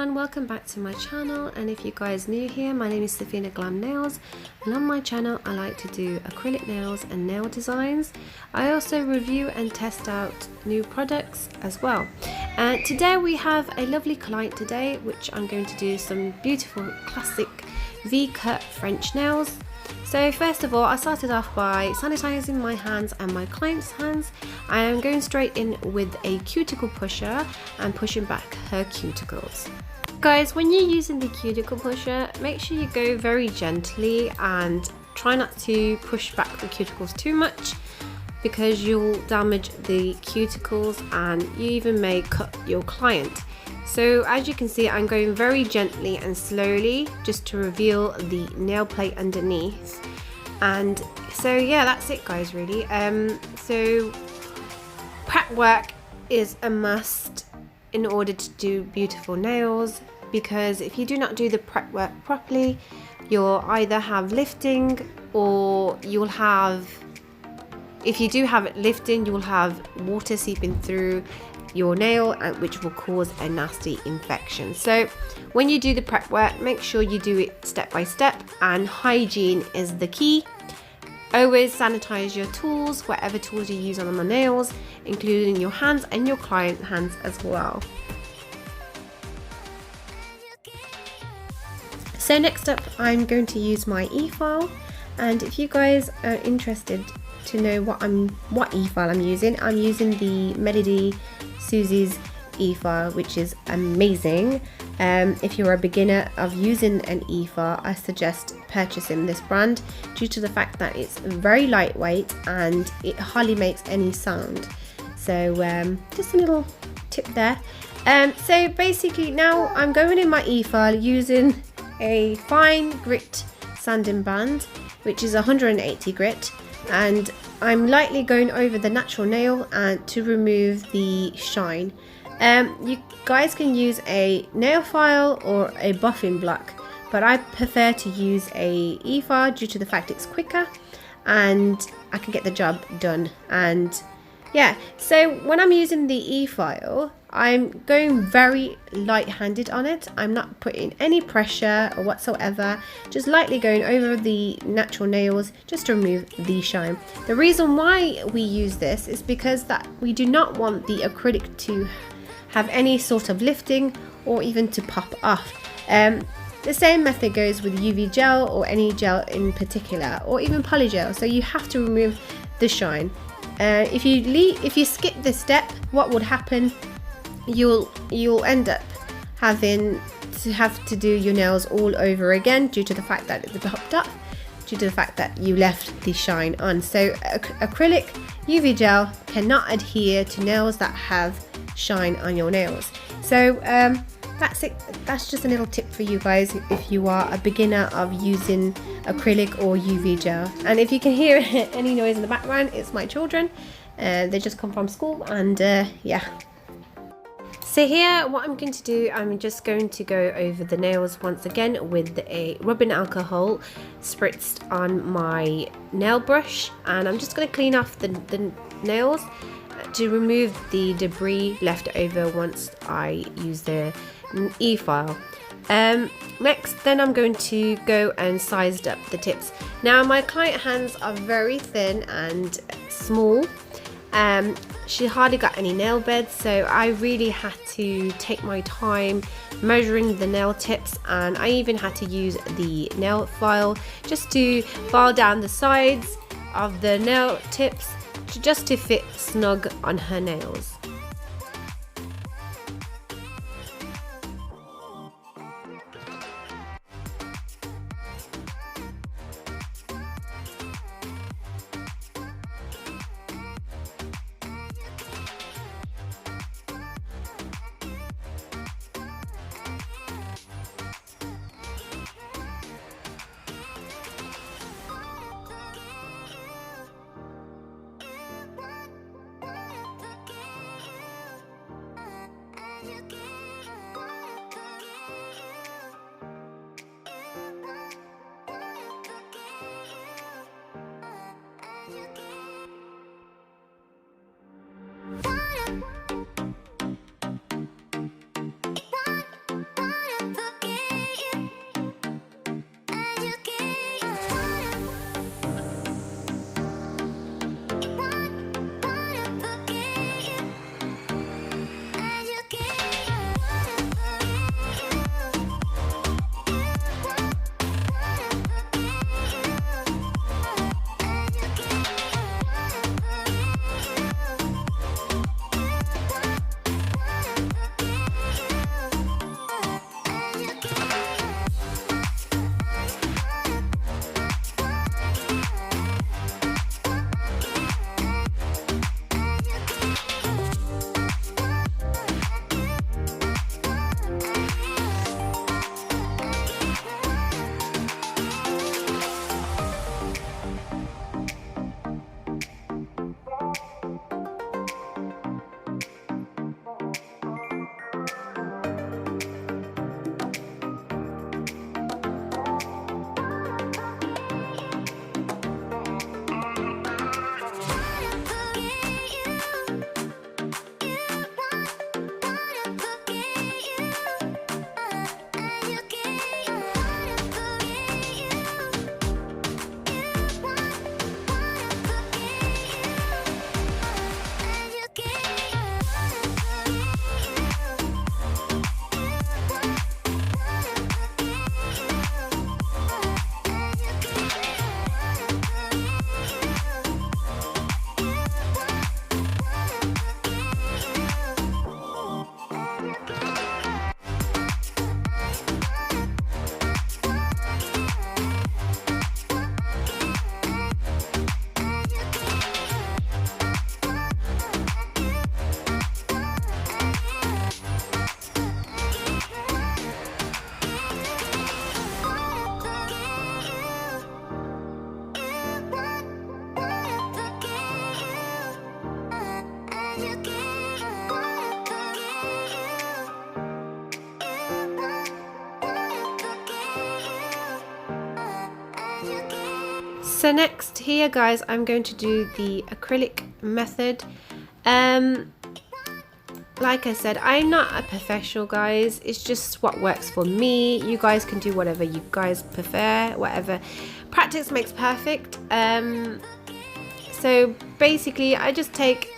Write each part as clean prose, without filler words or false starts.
everyone, welcome back to my channel. And if you guys new here, my name is Safina Glam Nails, and on my channel I like to do acrylic nails and nail designs. I also review and test out new products as well. And today we have a lovely client today, which I'm going to do some beautiful classic V-cut French nails. So first of all, I started off by sanitizing my hands and my client's hands. I am going straight in with a cuticle pusher and pushing back her cuticles. Guys, when you're using the cuticle pusher, make sure you go very gently and try not to push back the cuticles too much, because you'll damage the cuticles and you even may cut your client. So as you can see, I'm going very gently and slowly just to reveal the nail plate underneath. And so yeah, that's it guys, really. So prep work is a must in order to do beautiful nails, because if you do not do the prep work properly, you'll either have lifting, or you'll have, if you do have it lifting, you will have water seeping through your nail, which will cause a nasty infection. So when you do the prep work, make sure you do it step by step, and hygiene is the key. Always sanitize your tools, whatever tools you use on the nails, including your hands and your client hands as well. So next up, I'm going to use my e-file, and if you guys are interested to know what e-file I'm using the Melody Susie's e-file, which is amazing. If you're a beginner of using an e-file, I suggest purchasing this brand due to the fact that it's very lightweight and it hardly makes any sound. So just a little tip there. So basically now I'm going in my e-file using a fine grit sanding band, which is 180 grit, and I'm lightly going over the natural nail and to remove the shine. You guys can use a nail file or a buffing block, but I prefer to use a e-file due to the fact it's quicker and I can get the job done. And yeah, so when I'm using the e-file, I'm going very light-handed on it. I'm not putting any pressure or whatsoever, just lightly going over the natural nails just to remove the shine. The reason why we use this is because that we do not want the acrylic to have any sort of lifting or even to pop off. The same method goes with UV gel or any gel in particular, or even polygel. So you have to remove the shine. If you skip this step, what would happen? You'll end up having to do your nails all over again due to the fact that it's popped up, due to the fact that you left the shine on. So acrylic UV gel cannot adhere to nails that have shine on your nails. So that's it. That's just a little tip for you guys if you are a beginner of using acrylic or UV gel. And if you can hear any noise in the background, it's my children. They just come from school, and yeah. So here, what I'm going to do, I'm just going to go over the nails once again with a rubbing alcohol spritzed on my nail brush, and I'm just going to clean off the nails to remove the debris left over once I use the e-file. Next, then I'm going to go and size up the tips. Now my client hands are very thin and small. She hardly got any nail beds, so I really had to take my time measuring the nail tips, and I even had to use the nail file just to file down the sides of the nail tips just to fit snug on her nails. So next here guys, I'm going to do the acrylic method. Like I said, I'm not a professional guys, it's just what works for me. You guys can do whatever you guys prefer, whatever. Practice makes perfect. So basically I just take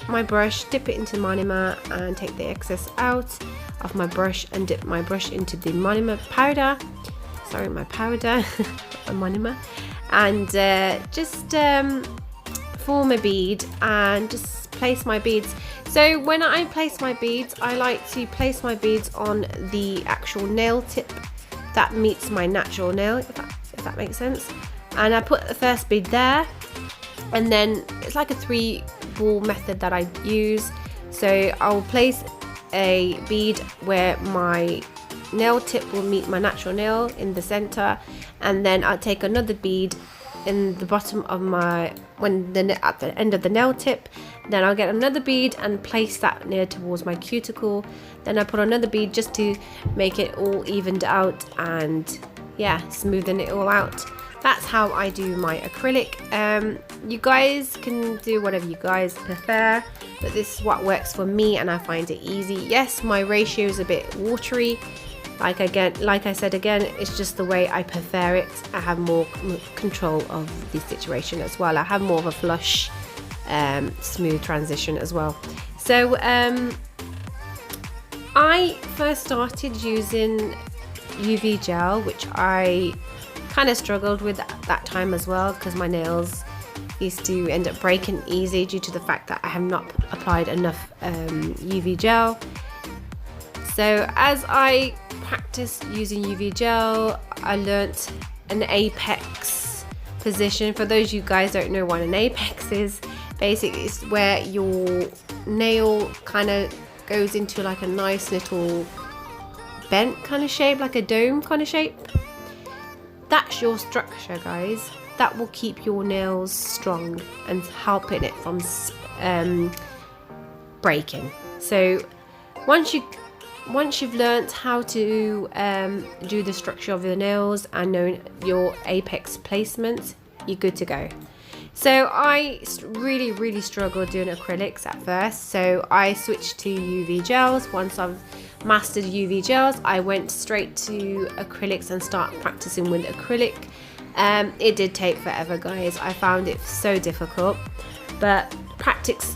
my brush, dip it into monomer and take the excess out of my brush and dip my brush into the monomer powder. Sorry, my powder, a monomer. And just form a bead and just place my beads. So when I place my beads, I like to place my beads on the actual nail tip that meets my natural nail, if that makes sense. And I put the first bead there, and then it's like a 3-ball method that I use. So I'll place a bead where my nail tip will meet my natural nail in the center, and then I'll take another bead in the bottom of my at the end of the nail tip. Then I'll get another bead and place that near towards my cuticle. Then I put another bead just to make it all evened out and yeah, smoothen it all out. That's how I do my acrylic. You guys can do whatever you guys prefer, but this is what works for me and I find it easy. Yes, my ratio is a bit watery. Like I said again, it's just the way I prefer it. I have more control of the situation as well. I have more of a flush, smooth transition as well. So I first started using UV gel, which I kind of struggled with at that time as well, because my nails used to end up breaking easy due to the fact that I have not applied enough UV gel. So as I practiced using UV gel, I learnt an apex position. For those of you guys don't know what an apex is, basically it's where your nail kind of goes into like a nice little bent kind of shape, like a dome kind of shape. That's your structure, guys. That will keep your nails strong and helping it from breaking. So once you've learnt how to do the structure of your nails and know your apex placement, you're good to go. So I really struggled doing acrylics at first, so I switched to UV gels. Once I've mastered UV gels, I went straight to acrylics and start practicing with acrylic. It did take forever, guys. I found it so difficult, but practice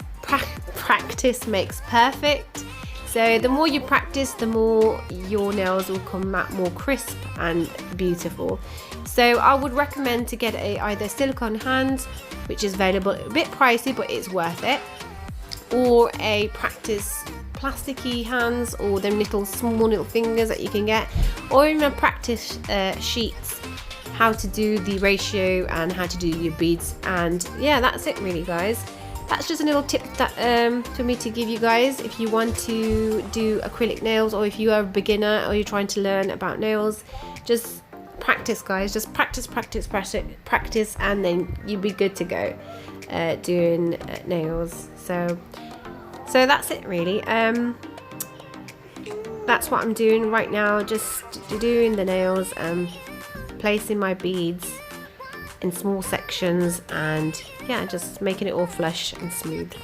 makes perfect. So the more you practice, the more your nails will come out more crisp and beautiful. So I would recommend to get either silicone hands, which is available, a bit pricey but it's worth it, or a practice plasticky hands, or them small little fingers that you can get, or even a practice sheets, how to do the ratio and how to do your beads. And yeah, that's it really, guys. That's just a little tip that for me to give you guys if you want to do acrylic nails, or if you are a beginner or you're trying to learn about nails. Just practice, guys. Just practice, and then you'll be good to go doing nails. So that's it really. That's what I'm doing right now, just doing the nails and placing my beads in small sections, and yeah, just making it all flush and smooth.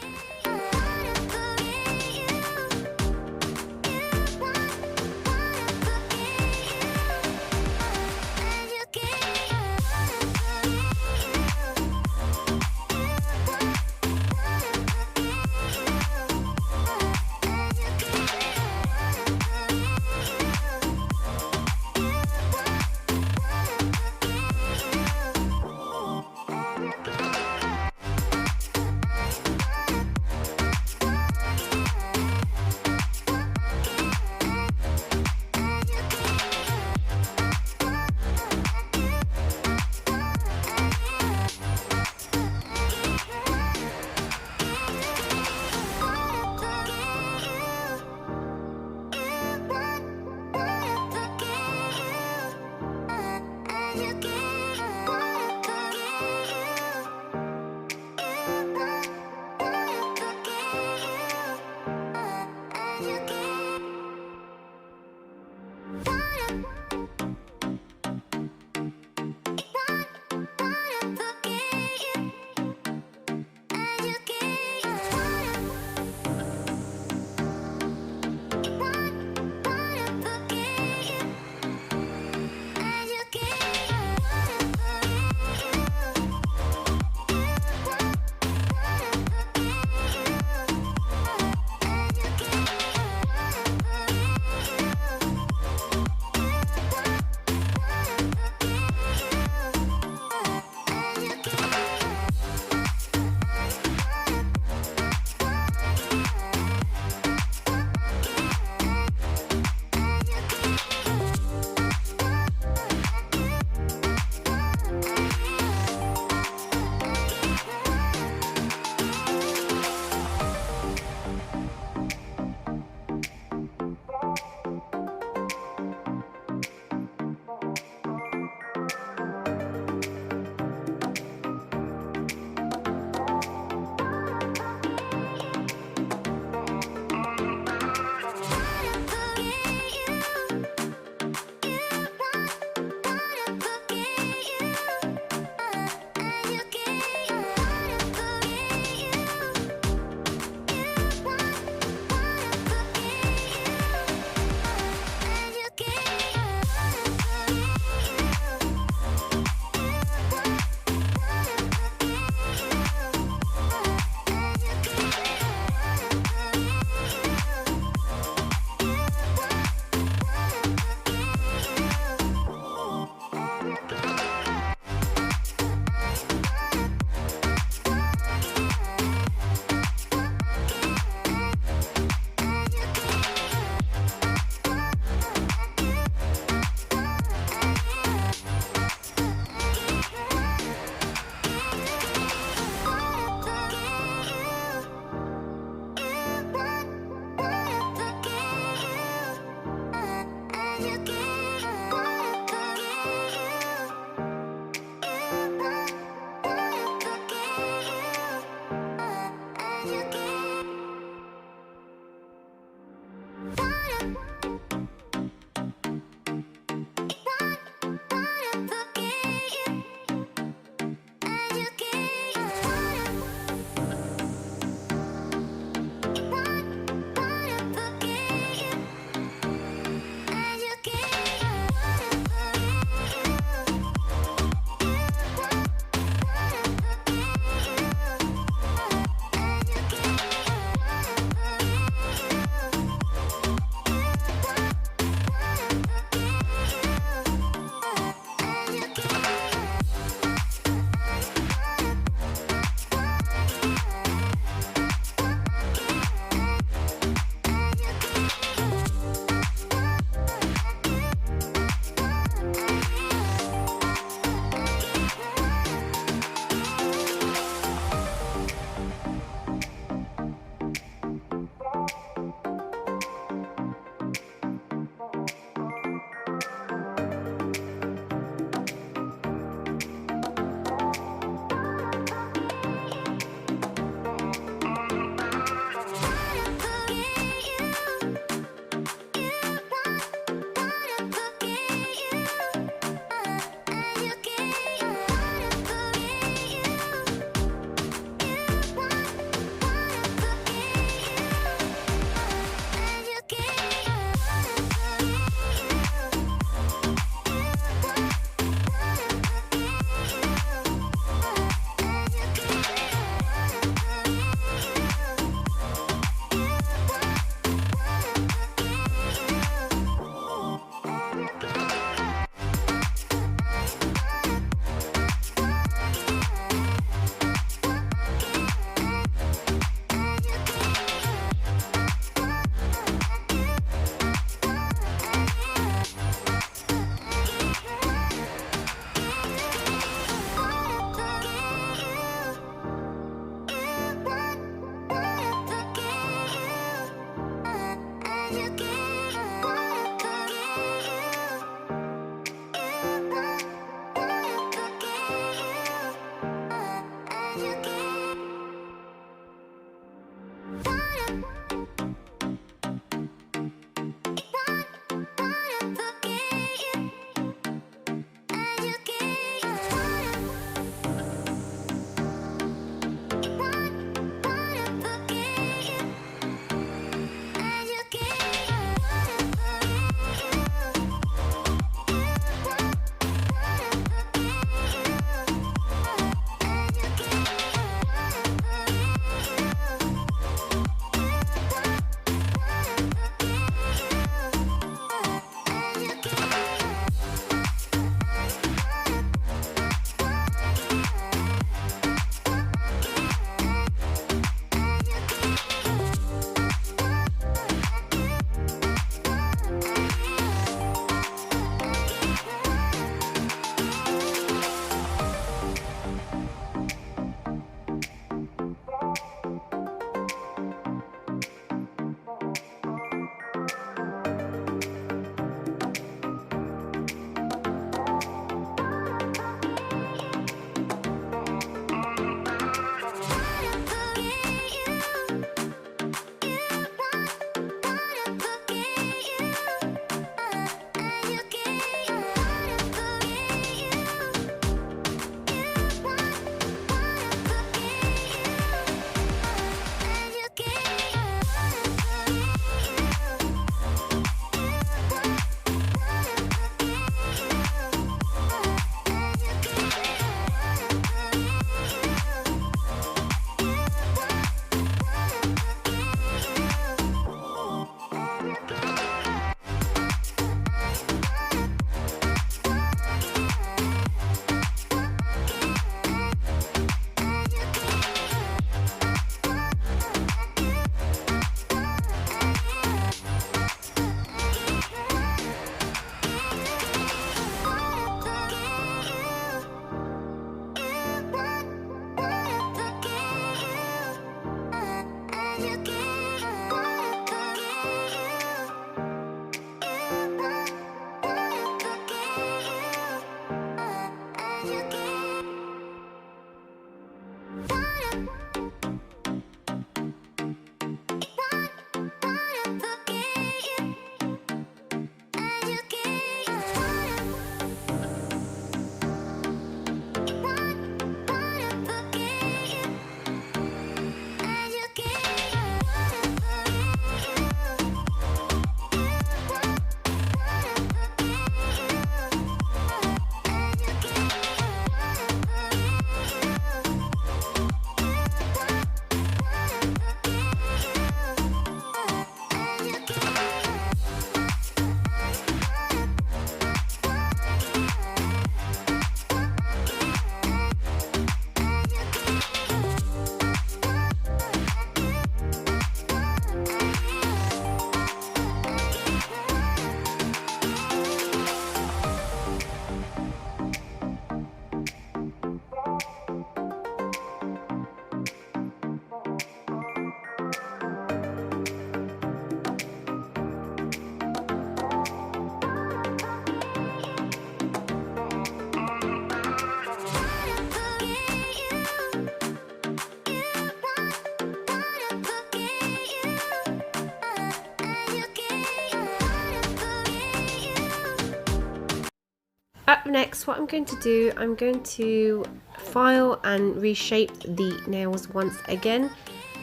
Up next, what I'm going to do, I'm going to file and reshape the nails once again,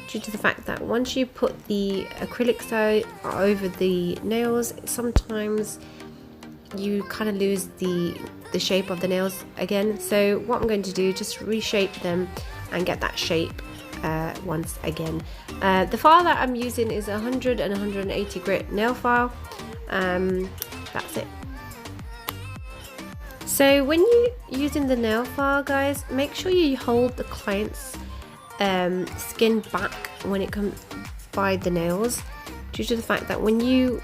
due to the fact that once you put the acrylics over the nails, sometimes you kind of lose the shape of the nails again. So what I'm going to do, just reshape them and get that shape once again. The file that I'm using is 100 and 180 grit nail file. That's it. So when you're using the nail file, guys, make sure you hold the client's skin back when it comes by the nails, due to the fact that when you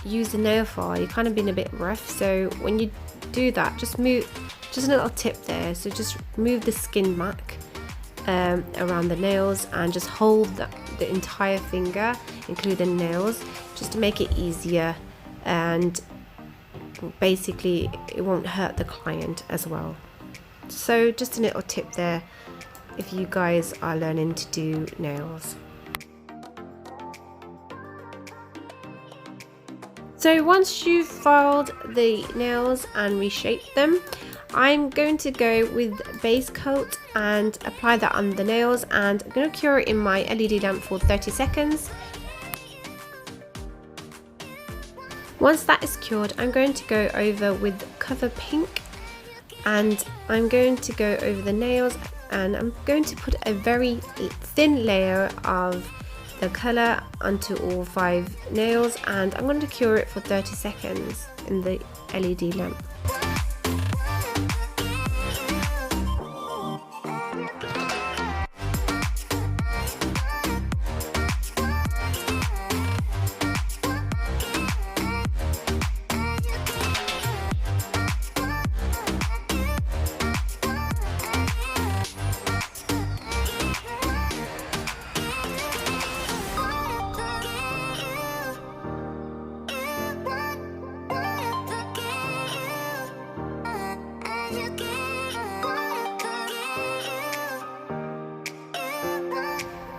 use the nail file, you're kind of being a bit rough. So when you do that, just move, just a little tip there, so just move the skin back around the nails and just hold the entire finger, including nails, just to make it easier, and basically it won't hurt the client as well. So just a little tip there if you guys are learning to do nails. So once you've filed the nails and reshaped them, I'm going to go with base coat and apply that on the nails, and I'm going to cure it in my LED lamp for 30 seconds. Once that is cured, I'm going to go over with Cover Pink, and I'm going to go over the nails, and I'm going to put a very thin layer of the colour onto all 5 nails, and I'm going to cure it for 30 seconds in the LED lamp.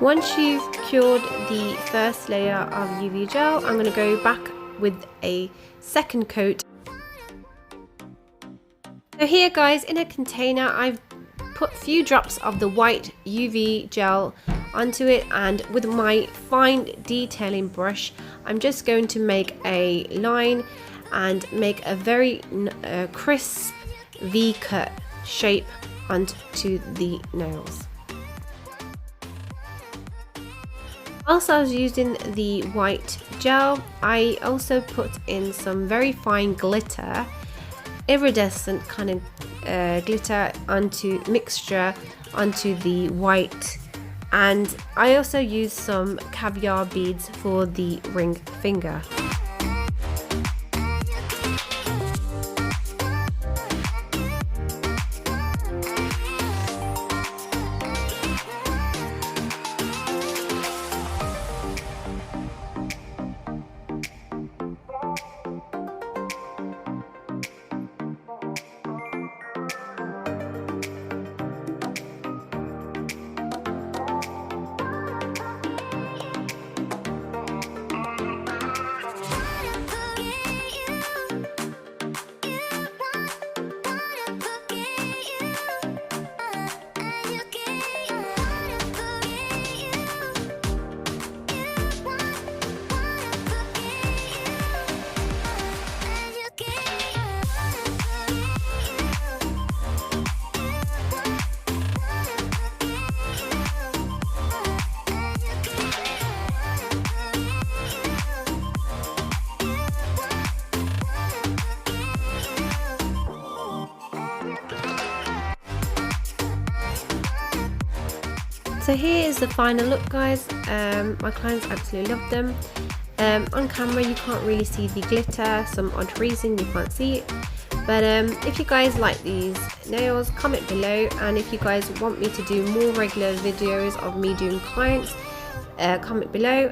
Once you've cured the first layer of UV gel, I'm going to go back with a second coat. So here guys, in a container I've put a few drops of the white UV gel onto it, and with my fine detailing brush I'm just going to make a line and make a very crisp V-cut shape onto the nails. Whilst I was using the white gel, I also put in some very fine glitter, iridescent kind of glitter mixture onto the white, and I also used some caviar beads for the ring finger. So here is the final look guys. My clients absolutely love them. On camera you can't really see the glitter, some odd reason you can't see it, but if you guys like these nails, comment below, and if you guys want me to do more regular videos of me doing clients, comment below.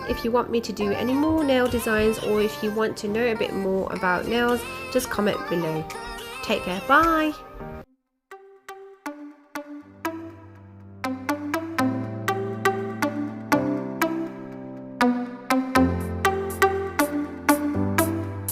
If you want me to do any more nail designs, or if you want to know a bit more about nails, just comment below. Take care, bye.